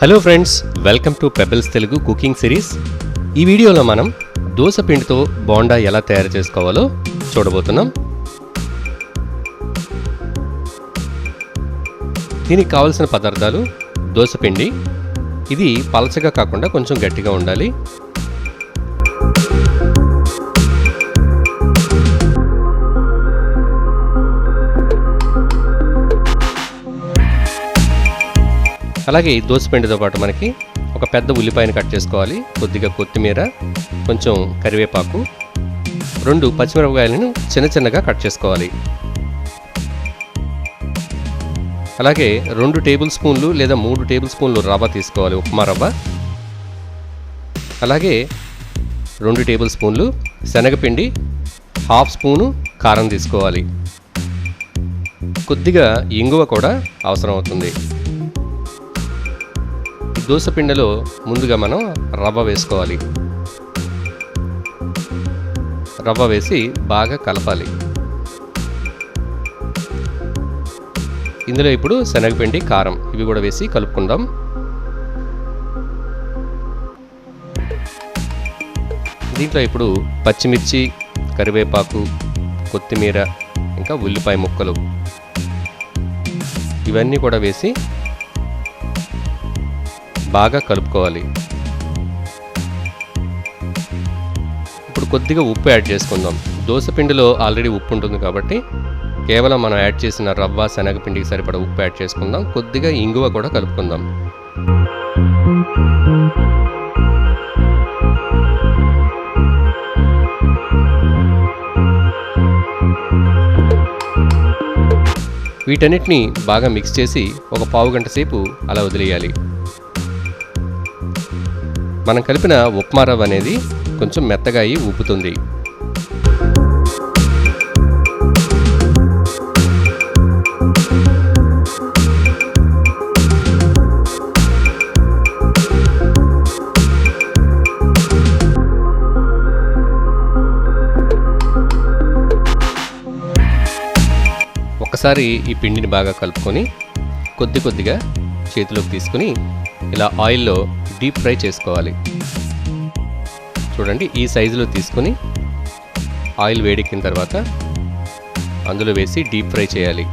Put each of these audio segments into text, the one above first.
Hello friends, welcome to pebbles Telugu cooking series. ఈ వీడియోలో మనం దోస పిండితో బోండా ఎలా తయారు చేసుకోవాలో చూడబోతున్నాం. దీనికి కావాల్సిన పదార్థాలు: దోస పిండి, ఇది పలచగా కాకుండా కొంచెం గట్టిగా ఉండాలి. అలాగే ఈ దోస పిండితో పాటు మనకి ఒక పెద్ద ఉల్లిపాయను కట్ చేసుకోవాలి, కొద్దిగా కొత్తిమీర, కొంచెం కరివేపాకు, 2 పచ్చిమిరపకాయలను చిన్న చిన్నగా కట్ చేసుకోవాలి. అలాగే 2 టేబుల్ స్పూన్లు లేదా 3 టేబుల్ స్పూన్లు రవ్వ తీసుకోవాలి, ఉప్మా రవ్వ. అలాగే 2 టేబుల్ స్పూన్లు శనగపిండి, 1/2 స్పూను కారం తీసుకోవాలి. కొద్దిగా ఇంగువ కూడా అవసరం అవుతుంది. దోస పిండిలో ముందుగా మనం రవ్వ వేసుకోవాలి. రవ్వ వేసి బాగా కలపాలి. ఇందులో ఇప్పుడు శనగపిండి, కారం ఇవి కూడా వేసి కలుపుకుందాం. దీంట్లో ఇప్పుడు పచ్చిమిర్చి, కరివేపాకు, కొత్తిమీర, ఇంకా ఉల్లిపాయ ముక్కలు ఇవన్నీ కూడా వేసి బాగా కలుపుకోవాలి. ఇప్పుడు కొద్దిగా ఉప్పు యాడ్ చేసుకుందాం. దోస పిండిలో ఆల్రెడీ ఉప్పు ఉంటుంది కాబట్టి కేవలం మనం యాడ్ చేసిన రవ్వ, శనగపిండికి సరిపడా ఉప్పు యాడ్ చేసుకుందాం. కొద్దిగా ఇంగువ కూడా కలుపుకుందాం. వీటన్నిటిని బాగా మిక్స్ చేసి ఒక పావు గంట సేపు అలా వదిలేయాలి. మనం కలిపిన ఉప్మా రవ్వ అనేది కొంచెం మెత్తగా అయి ఉబ్బుతుంది. ఒకసారి ఈ పిండిని బాగా కలుపుకొని కొద్ది కొద్దిగా చేతిలోకి తీసుకుని ఇలా ఆయిల్లో డీప్ ఫ్రై చేసుకోవాలి. చూడండి, ఈ సైజులో తీసుకుని ఆయిల్ వేడెక్కిన తర్వాత అందులో వేసి డీప్ ఫ్రై చేయాలి.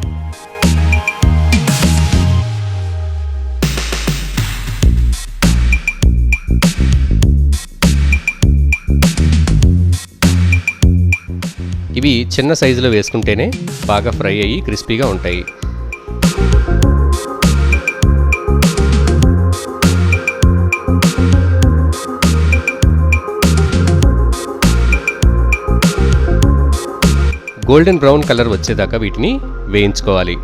ఇవి చిన్న సైజులో వేసుకుంటేనే బాగా ఫ్రై అయ్యి క్రిస్పీగా ఉంటాయి. గోల్డెన్ బ్రౌన్ కలర్ వచ్చేదాకా వీటిని వేయించుకోవాలి.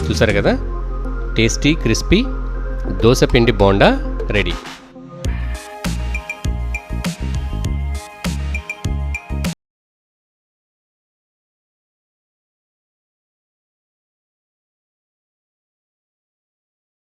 చూసారు కదా, టేస్టీ క్రిస్పీ దోస పిండి బోండా రెడీ.